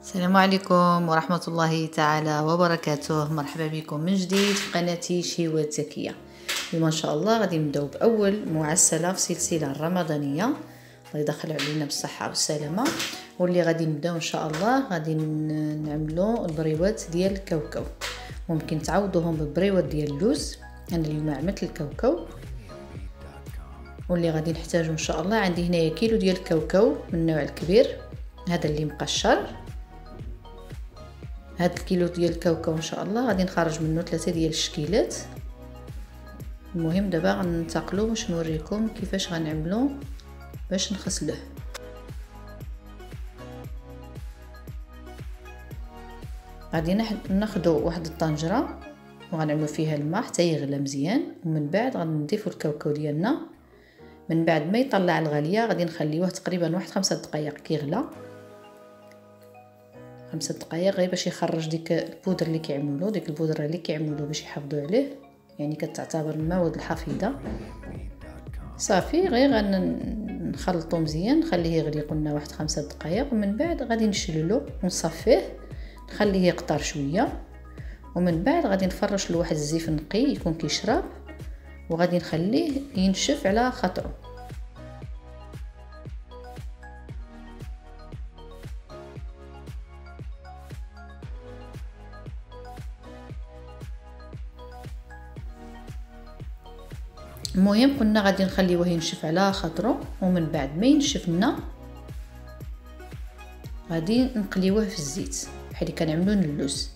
السلام عليكم ورحمة الله تعالى وبركاته. مرحبا بكم من جديد في قناتي شهوات زكية. اليوم ان شاء الله غادي نبداو باول معسلة في السلسلة الرمضانية، الله يدخل علينا بالصحة والسلامة. واللي غادي نبداو ان شاء الله غادي نعملو البريوات ديال الكاوكاو. ممكن تعوضوهم بالبريوات ديال اللوز، انا اليوم عملت الكاوكاو. واللي غادي نحتاجو ان شاء الله، عندي هنايا كيلو ديال الكاوكاو من النوع الكبير، هذا اللي مقشر. هاد الكيلو ديال الكاوكاو ان شاء الله غادي نخرج منه 3 ديال الشكيلات. المهم دابا غننتقلوا باش نوريكم كيفاش غنعملوا باش نغسلوه. غادي ناخذوا واحد الطنجره وغنعملوا فيها الماء حتى يغلى مزيان، ومن بعد غنضيفوا الكاوكاو ديالنا. من بعد ما يطلع الغليه غادي نخليوه تقريبا واحد 5 دقائق كيغلى، 5 دقائق غير باش يخرج ديك البودر اللي كيعملوا ديك البودره اللي كيعملوا باش يحافظوا عليه، يعني كتعتبر المواد الحافظه. صافي غير غنخلطو مزيان، نخليه يغلي قلنا واحد 5 دقائق، ومن بعد غادي نشللو ونصفيه نخليه يقطر شويه، ومن بعد غادي نفرش له واحد الزيف نقي يكون كيشرب، وغادي نخليه ينشف على خاطرو. المهم قلنا غادي نخليوه ينشف على خاطرو، ومن بعد ما ينشف لنا غادي نقليوه في الزيت بحال اللي كنعملو اللوز.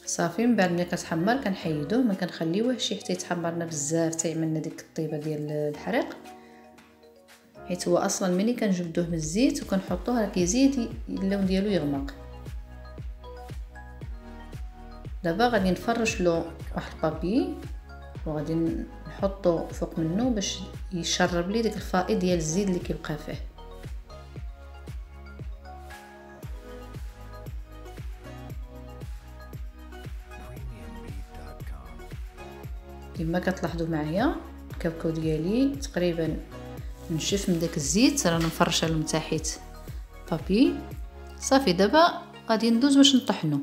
صافي من بعد ملي كتحمر كنحيدوه، ما كنخليوهش حتى يتحمرنا بزاف حتى يعملنا ديك الطيبه ديال الحريق، حيت هو اصلا ملي كنجبدوه من الزيت وكنحطوه راه كيزيد اللون ديالو يغمق. دابا غادي نفرش له واحد البابي وغادي نحطو فوق منه باش يشرب لي ديك الفائض ديال الزيت اللي كيبقى فيه. كما كتلاحظوا معايا الكاوكاو ديالي تقريبا نشف من داك الزيت، رانا مفرشه له من تحت بابي. صافي دابا غادي ندوز باش نطحنو.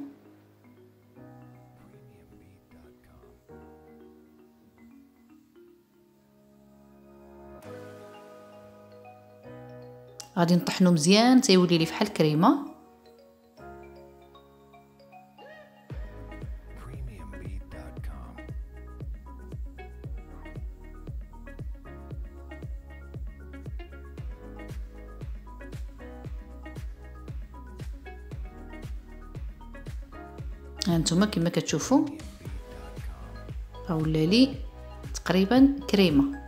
غادي نطحنو مزيان حتى يولي لي فحال الكريمه. هانتوما كما كتشوفوا ولا لي تقريبا كريمه.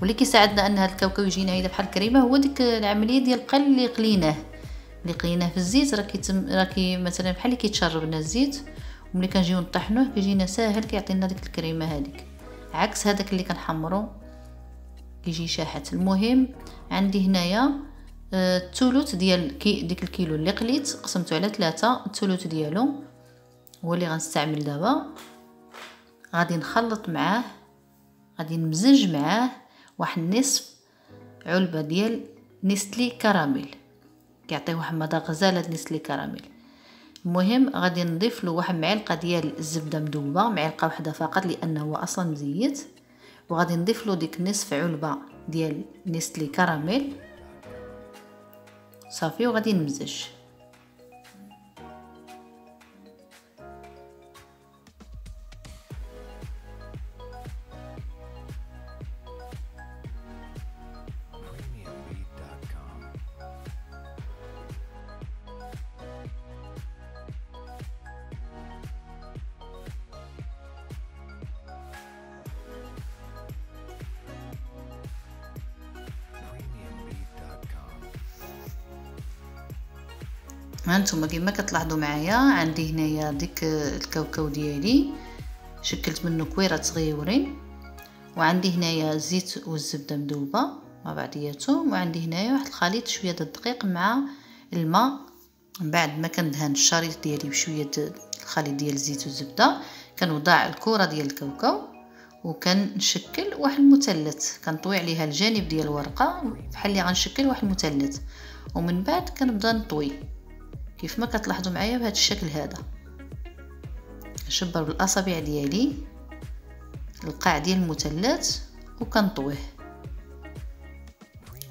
واللي كيساعدنا ان هذا الكاوكاو يجينا هيدا بحال الكريمه هو ديك العمليه ديال القل اللي قليناه في الزيت، راكي مثلا بحال اللي كيتشرب لنا الزيت، وملي كنجيو نطحنوه كيجينا ساهل كيعطينا ديك الكريمه هذيك، عكس هذاك اللي كنحمرو كيجي شاحت. المهم عندي هنايا الثلث ديال ديك الكيلو اللي قليت قسمته على 3، الثلث ديالو هو اللي غنستعمل دابا. غادي نخلط معاه، غادي نمزج معاه واحد نصف علبه ديال نيستلي كراميل، كيعطي واحد المذاق غزال هاد نيستلي كراميل. المهم غادي نضيف له واحد معلقه ديال الزبده مذوبه، معلقه واحده فقط لانه هو اصلا مزيت، وغادي نضيف له ديك نصف علبه ديال نيستلي كراميل صافي، وغادي نمزج. هانتوما كما كتلاحظوا معايا عندي هنايا ديك الكاوكاو ديالي شكلت منه كويرات صغيورين، وعندي هنايا الزيت والزبده مذوبه مع بعضياتهم، وعندي هنايا واحد الخليط شويه د الدقيق مع الماء. من بعد ما كندهن الشريط ديالي بشويه الخليط ديال الزيت والزبده كنوضع الكره ديال الكاوكاو وكنشكل واحد المثلث، كنطوي عليها الجانب ديال الورقه بحال اللي غنشكل واحد المثلث، ومن بعد كنبدا نطوي كيف ما كتلاحظوا معايا بهذا الشكل هذا. كنشبر بالاصابع ديالي القاع ديال المثلث وكنطويه.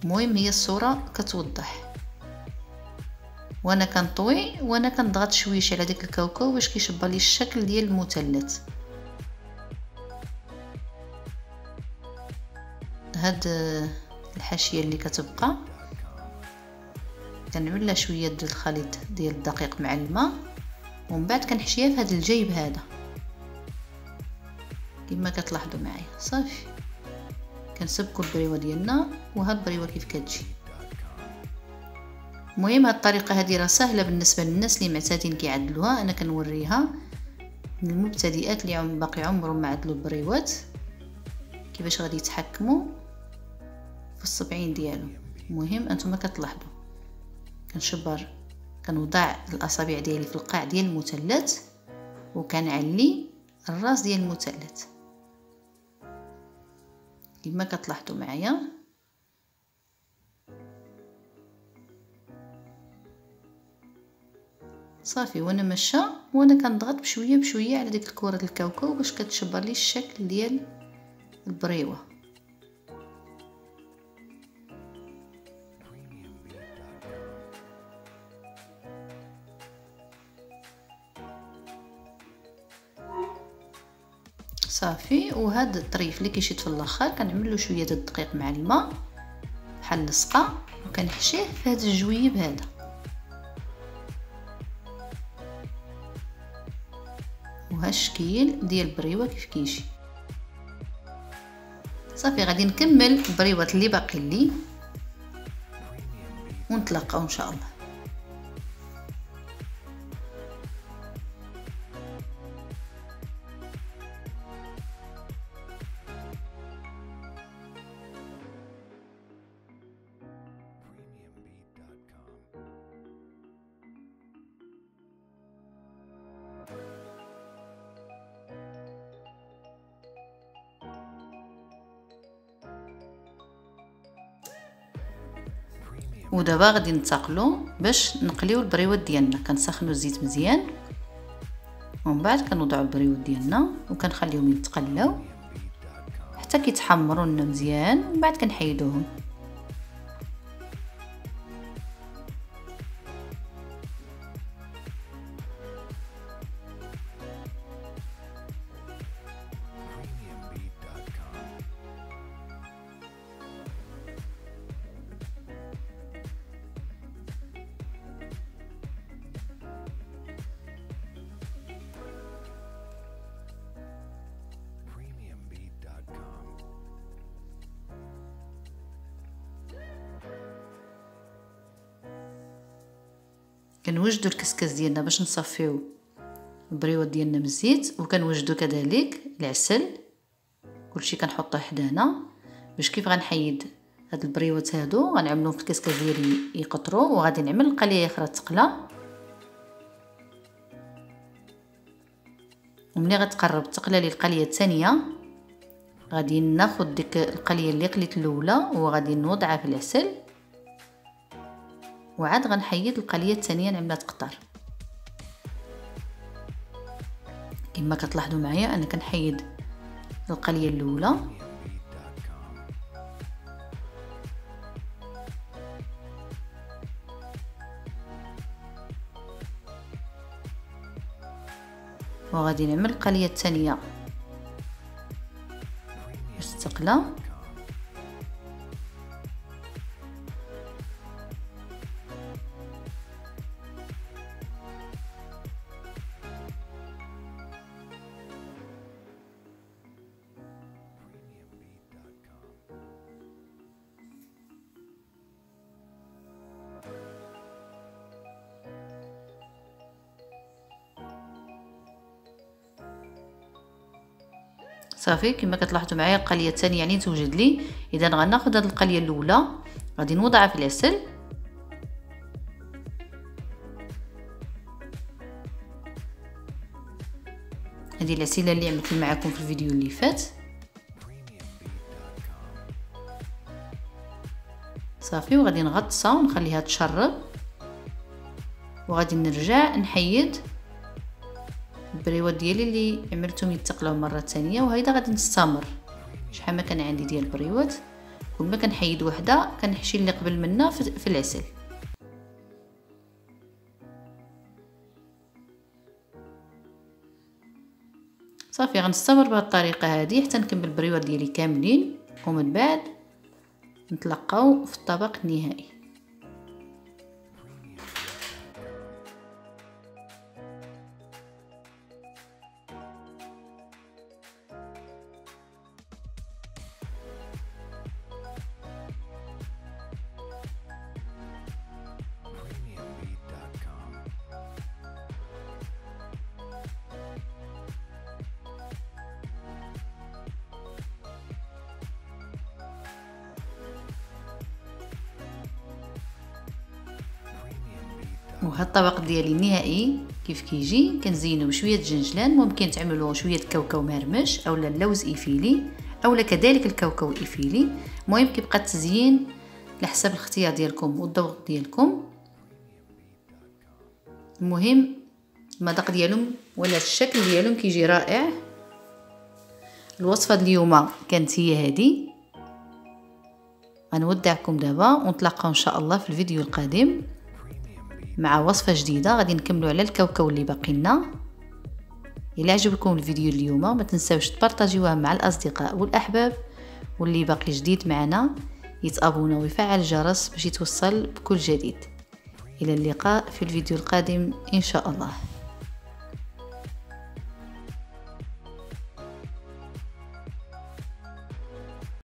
المهم هي الصوره كتوضح، وانا كنطوي وانا كنضغط شويش على داك الكاوكاو باش كيشبر لي الشكل ديال المثلث. هاد الحاشيه اللي كتبقى كنعمل لها شويه د الخليط ديال الدقيق مع الماء، ومن بعد كنحشيها في هذا الجيب هذا كما كتلاحظوا معايا. صافي كنسبكوا البريوه ديالنا، وها البريوه كيف كتجي. المهم هاد الطريقه هذه راه سهله بالنسبه للناس اللي معتادين كيعدلوها، انا كنوريها للمبتدئات اللي باقي عمرهم ما عدلوا البريوات كيفاش غادي يتحكموا في الصبعين ديالهم. المهم انتم كتلاحظوا كنشبر كنوضع الاصابع ديالي في القاع ديال المثلث وكنعلي الراس ديال المثلث كما كتلاحظوا معايا. صافي وانا ماشيه وانا كنضغط بشويه بشويه على ديك الكره ديال الكاوكاو باش كتشبر لي الشكل ديال البريوه. صافي وهذا الطريف اللي كيشد في الاخر كنعمل له شويه د الدقيق مع الماء بحال اللصقه وكنحشيه في هذا الجويب هذا. وها الشكل ديال البريوه كيف كيجي. صافي غادي نكمل البريوات اللي باقي لي ونتلاقاو ان شاء الله. ودابا غادي ننتقلوا باش نقليو البريوات ديالنا. كنسخنوا الزيت مزيان ومن بعد كنوضعوا البريوات ديالنا وكنخليهم يتقلاو حتى كيتحمروا لنا مزيان، ومن بعد كنحيدوهم. كنوجدوا الكسكس ديالنا باش نصفيو البريوات ديالنا من الزيت، وكنوجدوا كذلك العسل. كلشي كنحطوه حدانا باش كيف غنحيد هاد البريوات هادو غنعملوهم في الكسكس ديالي يقطروا، وغادي نعمل القليه اخرى تقلى. وملي غتقرب تقلى لي القليه الثانيه غادي ناخذ ديك القليه اللي قليت الاولى وغادي نوضعها في العسل، وعاد غنحيد القليه الثانيه نعملها تقطر. كما كتلاحظوا معايا انا كنحيد القليه الاولى وغادي نعمل القليه الثانيه مستقله. صافي كما كتلاحظوا معايا القليه الثانيه يعني توجد لي. اذا غناخذ هذه القليه الاولى غادي نوضعها في العسل، هذه العسيله اللي عملت معكم في الفيديو اللي فات. صافي وغادي نغطسها ونخليها تشرب، وغادي نرجع نحيد البريوات ديالي اللي عملتهم يتقلاو مره ثانيه. وهيدا غادي نستمر شحال ما كان عندي ديال البريوات، كل ما كنحيد وحده كنحشي اللي قبل منها في العسل. صافي غنستمر بهذه الطريقه هذه حتى نكمل البريوات ديالي كاملين، ومن بعد نتلاقاو في الطبق النهائي. وهذا الطبق ديالي النهائي كيف كيجي كنزينو بشويه الجنجلان، ممكن تعملوا شويه كاوكاو مهرمش اولا اللوز ايفيلي اولا كذلك الكاوكاو ايفيلي. المهم كيبقى التزيين على حسب الاختيار ديالكم والذوق ديالكم. المهم المذاق ديالهم ولا الشكل ديالهم كيجي رائع. الوصفه اليوم كانت هي هذه. غنودعكم دابا ونتلاقاو ان شاء الله في الفيديو القادم مع وصفه جديده. غادي نكملوا على الكاوكاو اللي باقي لنا. الى عجبكم الفيديو اليوم ما تنساوش تبارطاجيوه مع الاصدقاء والاحباب، واللي باقي جديد معنا يتابونا ويفعل الجرس باش يتوصل بكل جديد. الى اللقاء في الفيديو القادم ان شاء الله.